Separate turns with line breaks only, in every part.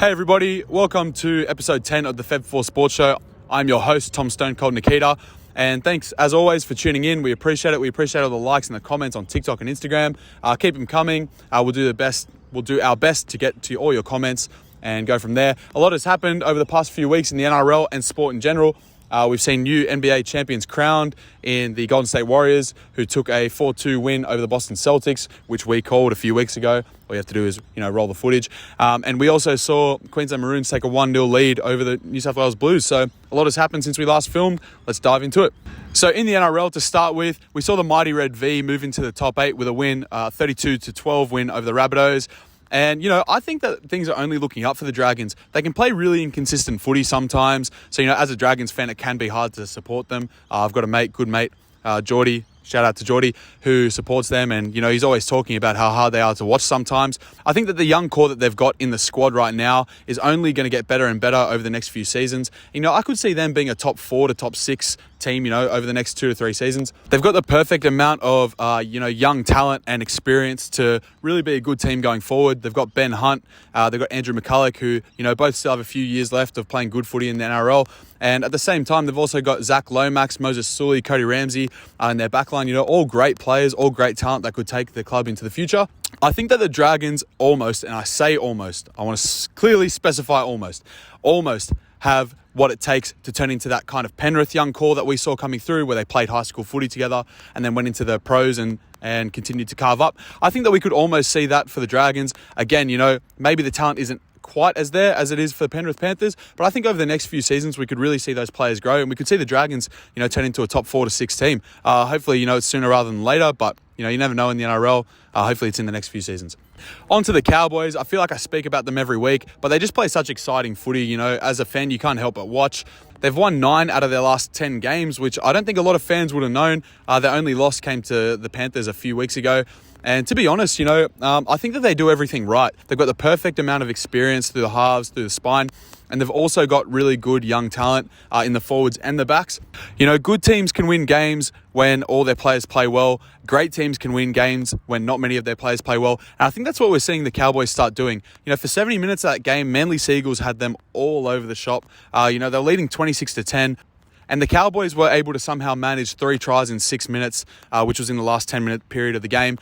Hey everybody, welcome to episode 10 of the Feb4 Sports Show. I'm your host, Tom Nicita, and thanks as always for tuning in. We appreciate it. We appreciate all the likes and the comments on TikTok and Instagram. Keep them coming. We'll do our best to get to all your comments and go from there. A lot has happened over the past few weeks in the NRL and sport in general. We've seen new NBA champions crowned in the Golden State Warriors, who took a 4-2 win over the Boston Celtics, which we called a few weeks ago. All you have to do is, roll the footage. And we also saw Queensland Maroons take a 1-0 lead over the New South Wales Blues. So a lot has happened since we last filmed. Let's dive into it. So in the NRL, to start with, we saw the mighty Red V move into the top 8 with a win, 32-12 win over the Rabbitohs. And, I think that things are only looking up for the Dragons. They can play really inconsistent footy sometimes. So, as a Dragons fan, it can be hard to support them. I've got a good mate, Geordie. Shout out to Geordie, who supports them. And, he's always talking about how hard they are to watch sometimes. I think that the young core that they've got in the squad right now is only going to get better and better over the next few seasons. I could see them being a top 4 to top 6 team, over the next 2 to 3 seasons. They've got the perfect amount of, young talent and experience to really be a good team going forward. They've got Ben Hunt, they've got Andrew McCulloch, who, both still have a few years left of playing good footy in the NRL. And at the same time, they've also got Zach Lomax, Moses Sully, Cody Ramsey in their backline, all great players, all great talent that could take the club into the future. I think that the Dragons almost, and I say almost, I want to clearly specify almost have what it takes to turn into that kind of Penrith young core that we saw coming through, where they played high school footy together and then went into the pros and continued to carve up. I think that we could almost see that for the Dragons. Again, maybe the talent isn't quite as there as it is for the Penrith Panthers, but I think over the next few seasons we could really see those players grow, and we could see the Dragons, turn into a top 4 to 6 team. Hopefully, it's sooner rather than later, but you never know in the NRL. Hopefully it's in the next few seasons. On to the Cowboys. I feel like I speak about them every week, but they just play such exciting footy. As a fan, you can't help but watch. They've won 9 out of their last 10 games, which I don't think a lot of fans would have known. Their only loss came to the Panthers a few weeks ago. And to be honest, I think that they do everything right. They've got the perfect amount of experience through the halves, through the spine, and they've also got really good young talent in the forwards and the backs. Good teams can win games when all their players play well. Great teams can win games when not many of their players play well. And I think that's what we're seeing the Cowboys start doing. For 70 minutes of that game, Manly Seagulls had them all over the shop. They're leading 26-10. And the Cowboys were able to somehow manage 3 tries in 6 minutes, which was in the last 10-minute period of the game,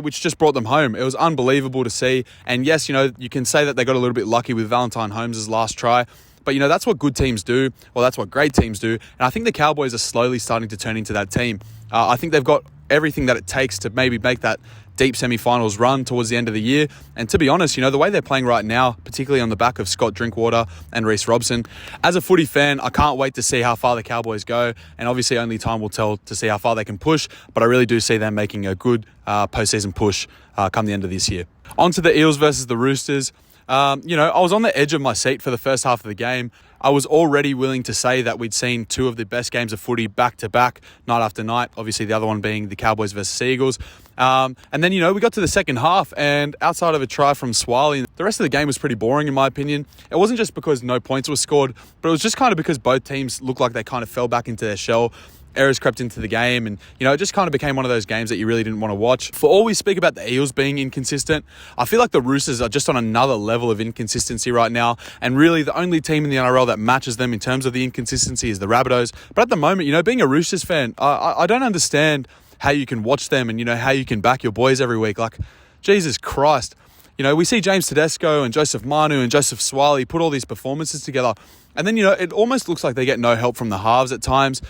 which just brought them home. It was unbelievable to see. And yes, you can say that they got a little bit lucky with Valentine Holmes' last try. But, that's what good teams do. Well, that's what great teams do. And I think the Cowboys are slowly starting to turn into that team. I think they've got everything that it takes to maybe make that deep semi-finals run towards the end of the year. And to be honest, the way they're playing right now, particularly on the back of Scott Drinkwater and Reece Robson, as a footy fan, I can't wait to see how far the Cowboys go. And obviously only time will tell to see how far they can push. But I really do see them making a good postseason push come the end of this year. On to the Eels versus the Roosters. I was on the edge of my seat for the first half of the game. I was already willing to say that we'd seen 2 of the best games of footy back to back, night after night. Obviously, the other one being the Cowboys versus Eagles. And then, we got to the second half, and outside of a try from Swiley, the rest of the game was pretty boring, in my opinion. It wasn't just because no points were scored, but it was just kind of because both teams looked like they kind of fell back into their shell. Errors crept into the game, and it just kind of became one of those games that you really didn't want to watch. For all we speak about the Eels being inconsistent, I feel like the Roosters are just on another level of inconsistency right now, and really the only team in the NRL that matches them in terms of the inconsistency is the Rabbitohs. But at the moment, being a Roosters fan, I don't understand how you can watch them and how you can back your boys every week. Like, Jesus Christ. We see James Tedesco and Joseph Manu and Joseph Swiley put all these performances together. And then, it almost looks like they get no help from the halves at times.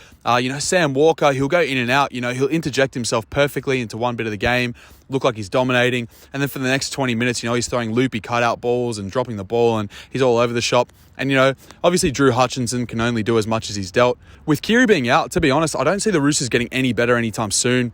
Sam Walker, he'll go in and out. He'll interject himself perfectly into one bit of the game, look like he's dominating. And then for the next 20 minutes, he's throwing loopy cutout balls and dropping the ball, and he's all over the shop. And, obviously Drew Hutchinson can only do as much as he's dealt. With Kiri being out, to be honest, I don't see the Roosters getting any better anytime soon.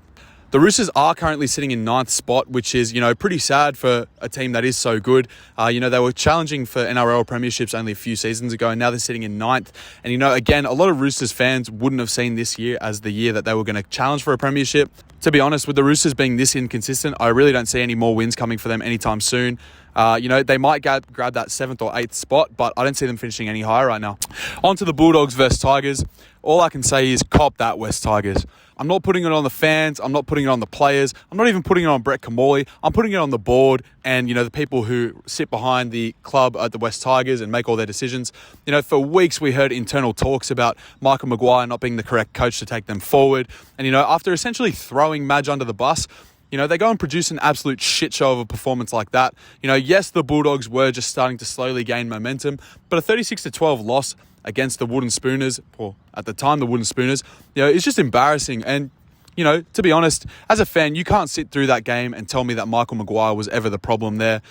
The Roosters are currently sitting in 9th spot, which is, pretty sad for a team that is so good. They were challenging for NRL premierships only a few seasons ago, and now they're sitting in 9th. And, again, a lot of Roosters fans wouldn't have seen this year as the year that they were going to challenge for a premiership. To be honest, with the Roosters being this inconsistent, I really don't see any more wins coming for them anytime soon. They might grab that 7th or 8th spot, but I don't see them finishing any higher right now. On to the Bulldogs versus Tigers. all I can say is cop that, West Tigers. I'm not putting it on the fans. I'm not putting it on the players. I'm not even putting it on Brett Kamali. I'm putting it on the board and, the people who sit behind the club at the West Tigers and make all their decisions. For weeks we heard internal talks about Michael Maguire not being the correct coach to take them forward. And, after essentially throwing Madge under the bus, they go and produce an absolute shit show of a performance like that. Yes, the Bulldogs were just starting to slowly gain momentum, but a 36-12 loss against the Wooden Spooners, or at the time the Wooden Spooners, it's just embarrassing. And, to be honest, as a fan, you can't sit through that game and tell me that Michael Maguire was ever the problem there.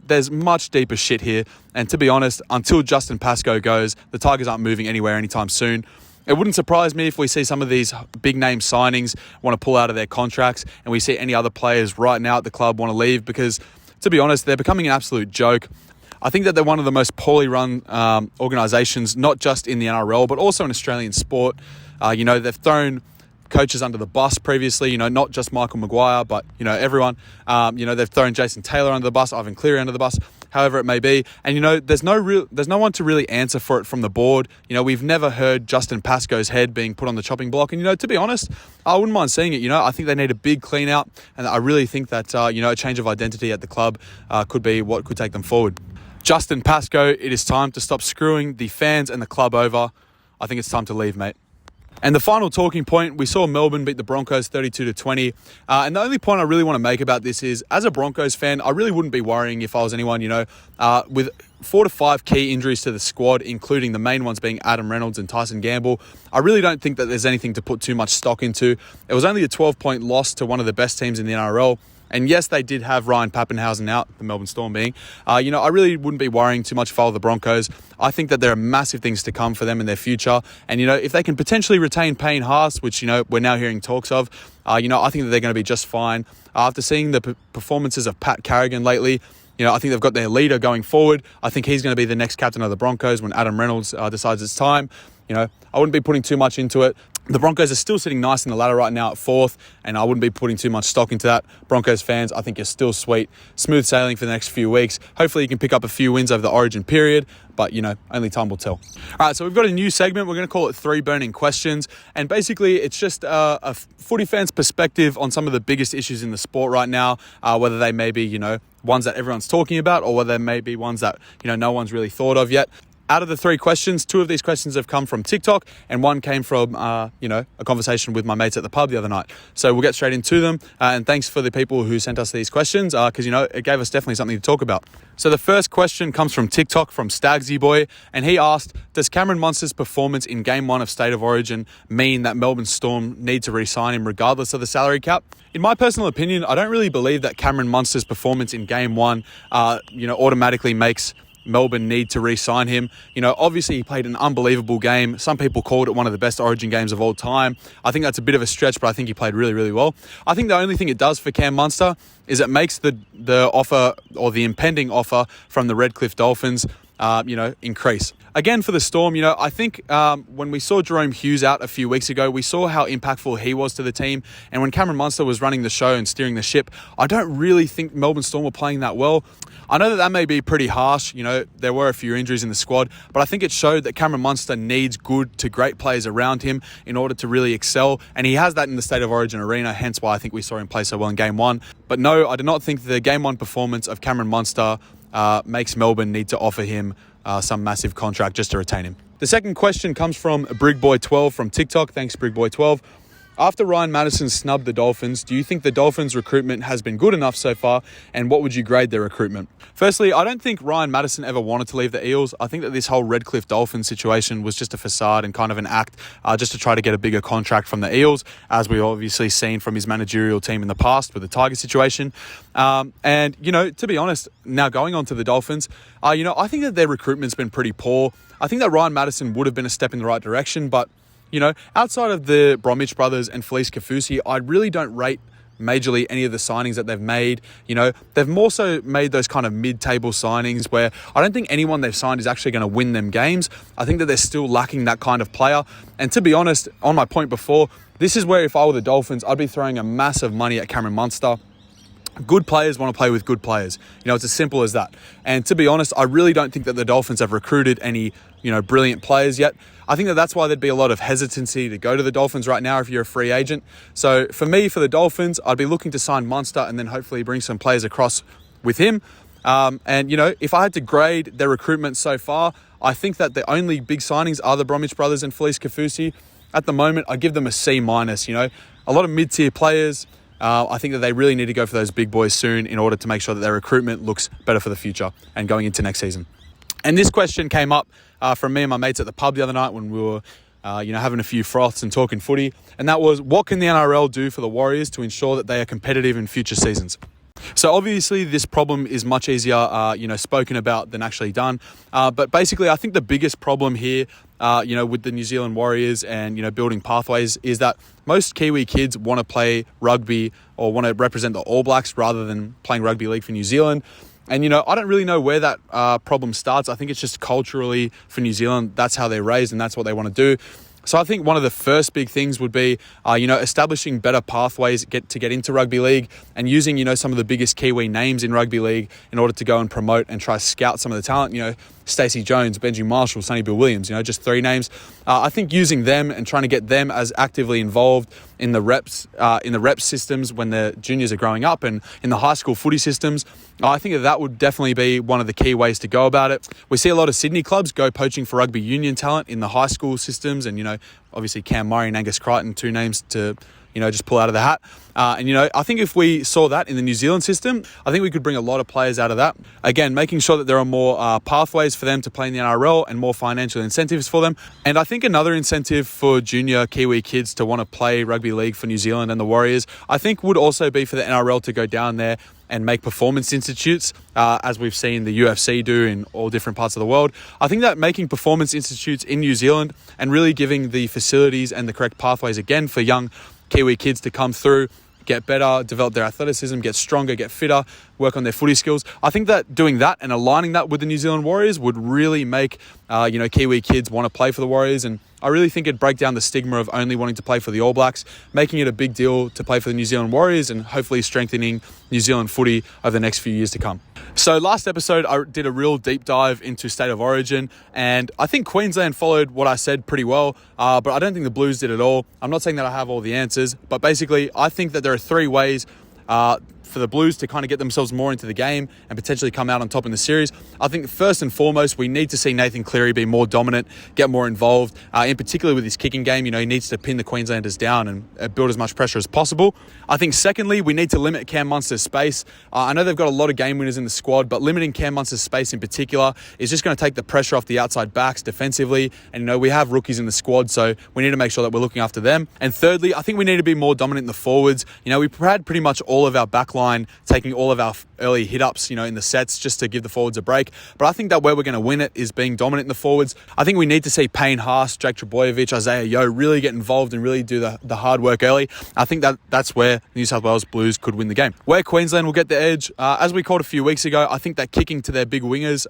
There's much deeper shit here. And to be honest, until Justin Pascoe goes, the Tigers aren't moving anywhere anytime soon. It wouldn't surprise me if we see some of these big name signings want to pull out of their contracts and we see any other players right now at the club want to leave because, to be honest, they're becoming an absolute joke. I think that they're one of the most poorly run organisations, not just in the NRL, but also in Australian sport. They've thrown coaches under the bus previously, not just Michael Maguire, but, everyone. They've thrown Jason Taylor under the bus, Ivan Cleary under the bus, however it may be. And, there's no one to really answer for it from the board. We've never heard Justin Pascoe's head being put on the chopping block. And, to be honest, I wouldn't mind seeing it. I think they need a big clean out. And I really think that, a change of identity at the club could be what could take them forward. Justin Pascoe, it is time to stop screwing the fans and the club over. I think it's time to leave, mate. And the final talking point, we saw Melbourne beat the Broncos 32-20. And the only point I really want to make about this is, as a Broncos fan, I really wouldn't be worrying if I was anyone, with 4 to 5 key injuries to the squad, including the main ones being Adam Reynolds and Tyson Gamble. I really don't think that there's anything to put too much stock into. It was only a 12-point loss to one of the best teams in the NRL. And yes, they did have Ryan Pappenhausen out, the Melbourne Storm being. I really wouldn't be worrying too much for the Broncos. I think that there are massive things to come for them in their future. And, if they can potentially retain Payne Haas, which, we're now hearing talks of, I think that they're going to be just fine. After seeing the performances of Pat Carrigan lately, I think they've got their leader going forward. I think he's going to be the next captain of the Broncos when Adam Reynolds decides it's time. I wouldn't be putting too much into it. The Broncos are still sitting nice in the ladder right now at 4th, and I wouldn't be putting too much stock into that. Broncos fans, I think you're still sweet. Smooth sailing for the next few weeks. Hopefully you can pick up a few wins over the Origin period, but, only time will tell. All right, so we've got a new segment. We're going to call it 3 Burning Questions, and basically it's just a footy fan's perspective on some of the biggest issues in the sport right now, whether they may be, ones that everyone's talking about or whether they may be ones that, no one's really thought of yet. Out of the 3 questions, 2 of these questions have come from TikTok and 1 came from, a conversation with my mates at the pub the other night. So we'll get straight into them. And thanks for the people who sent us these questions because, it gave us definitely something to talk about. So the first question comes from TikTok from Staggsy Boy. And he asked, does Cameron Munster's performance in Game 1 of State of Origin mean that Melbourne Storm need to re-sign him regardless of the salary cap? In my personal opinion, I don't really believe that Cameron Munster's performance in Game 1, automatically makes Melbourne need to re-sign him. Obviously he played an unbelievable game. Some people called it one of the best Origin games of all time. I think that's a bit of a stretch, but I think he played really, really well. I think the only thing it does for Cam Munster is it makes the offer or the impending offer from the Redcliffe Dolphins, increase. Again, for the Storm, I think when we saw Jerome Hughes out a few weeks ago, we saw how impactful he was to the team. And when Cameron Munster was running the show and steering the ship, I don't really think Melbourne Storm were playing that well. I know that may be pretty harsh. There were a few injuries in the squad, but I think it showed that Cameron Munster needs good to great players around him in order to really excel. And he has that in the State of Origin arena, hence why I think we saw him play so well in Game 1. But no, I do not think the Game 1 performance of Cameron Munster makes Melbourne need to offer him some massive contract just to retain him. The second question comes from Brigboy12 from TikTok. Thanks, Brigboy12. After Ryan Madison snubbed the Dolphins, do you think the Dolphins' recruitment has been good enough so far, and what would you grade their recruitment? Firstly, I don't think Ryan Madison ever wanted to leave the Eels. I think that this whole Redcliffe Dolphins situation was just a facade and kind of an act just to try to get a bigger contract from the Eels, as we've obviously seen from his managerial team in the past with the Tiger situation. And, to be honest, now going on to the Dolphins, I think that their recruitment's been pretty poor. I think that Ryan Madison would have been a step in the right direction, but outside of the Bromwich brothers and Felice Kafusi, I really don't rate majorly any of the signings that they've made. They've more so made those kind of mid-table signings where I don't think anyone they've signed is actually going to win them games. I think that they're still lacking that kind of player. And to be honest, on my point before, this is where if I were the Dolphins, I'd be throwing a massive money at Cameron Munster. Good players want to play with good players. It's as simple as that. And to be honest, I really don't think that the Dolphins have recruited any, brilliant players yet. I think that that's why there'd be a lot of hesitancy to go to the Dolphins right now if you're a free agent. So for me, for the Dolphins, I'd be looking to sign Munster and then hopefully bring some players across with him. If I had to grade their recruitment so far, I think that the only big signings are the Bromwich brothers and Felice Kafusi. At the moment, I give them a C-. A lot of mid-tier players. I think that they really need to go for those big boys soon in order to make sure that their recruitment looks better for the future and going into next season. And this question came up from me and my mates at the pub the other night when we were having a few froths and talking footy. And that was, what can the NRL do for the Warriors to ensure that they are competitive in future seasons? So obviously this problem is much easier, spoken about than actually done. But basically, I think the biggest problem here, with the New Zealand Warriors and, building pathways is that most Kiwi kids want to play rugby or want to represent the All Blacks rather than playing rugby league for New Zealand. And, I don't really know where that problem starts. I think it's just culturally for New Zealand, that's how they're raised and that's what they want to do. So I think one of the first big things would be, establishing better pathways to get into rugby league and using, some of the biggest Kiwi names in rugby league in order to go and promote and try to scout some of the talent, Stacey Jones, Benji Marshall, Sonny Bill Williams, just 3 names. I think using them and trying to get them as actively involved in the reps systems when the juniors are growing up and in the high school footy systems, I think that would definitely be one of the key ways to go about it. We see a lot of Sydney clubs go poaching for rugby union talent in the high school systems and, obviously Cam Murray and Angus Crichton, 2 names to just pull out of the hat. I think if we saw that in the New Zealand system, I think we could bring a lot of players out of that. Again, making sure that there are more pathways for them to play in the NRL and more financial incentives for them. And I think another incentive for junior Kiwi kids to want to play rugby league for New Zealand and the Warriors, I think would also be for the NRL to go down there and make performance institutes, as we've seen the UFC do in all different parts of the world. I think that making performance institutes in New Zealand and really giving the facilities and the correct pathways again for young Kiwi kids to come through, get better, develop their athleticism, get stronger, get fitter, work on their footy skills. I think that doing that and aligning that with the New Zealand Warriors would really make, Kiwi kids want to play for the Warriors. And I really think it'd break down the stigma of only wanting to play for the All Blacks, making it a big deal to play for the New Zealand Warriors and hopefully strengthening New Zealand footy over the next few years to come. So last episode, I did a real deep dive into State of Origin, and I think Queensland followed what I said pretty well, but I don't think the Blues did at all. I'm not saying that I have all the answers, but basically I think that there are 3 ways for the Blues to kind of get themselves more into the game and potentially come out on top in the series. I think first and foremost, we need to see Nathan Cleary be more dominant, get more involved, in particular with his kicking game. He needs to pin the Queenslanders down and build as much pressure as possible. I think secondly, we need to limit Cam Munster's space. I know they've got a lot of game winners in the squad, but limiting Cam Munster's space in particular is just going to take the pressure off the outside backs defensively. And, we have rookies in the squad, so we need to make sure that we're looking after them. And thirdly, I think we need to be more dominant in the forwards. We've had pretty much all of our back line taking all of our early hit-ups, in the sets just to give the forwards a break. But I think that where we're going to win it is being dominant in the forwards. I think we need to see Payne Haas, Jake Trbojevic, Isaiah Yeo really get involved and really do the hard work early. I think that's where New South Wales Blues could win the game. Where Queensland will get the edge, as we called a few weeks ago, I think that kicking to their big wingers,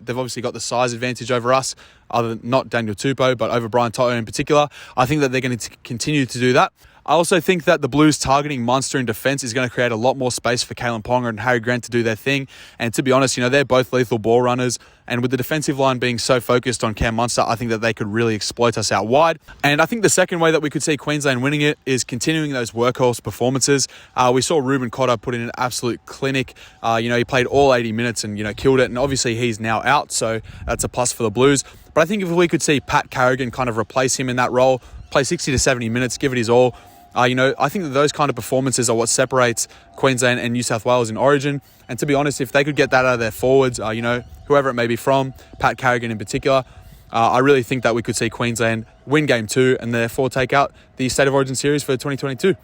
they've obviously got the size advantage over us, not Daniel Tupou, but over Brian Toto in particular. I think that they're going to continue to do that. I also think that the Blues targeting Munster in defence is going to create a lot more space for Kalen Ponga and Harry Grant to do their thing. And to be honest, they're both lethal ball runners. And with the defensive line being so focused on Cam Munster, I think that they could really exploit us out wide. And I think the second way that we could see Queensland winning it is continuing those workhorse performances. We saw Ruben Cotter put in an absolute clinic. He played all 80 minutes and, killed it. And obviously he's now out, so that's a plus for the Blues. But I think if we could see Pat Carrigan kind of replace him in that role, play 60 to 70 minutes, give it his all, I think that those kind of performances are what separates Queensland and New South Wales in Origin. And to be honest, if they could get that out of their forwards, whoever it may be from, Pat Carrigan in particular, I really think that we could see Queensland win Game 2 and therefore take out the State of Origin series for 2022.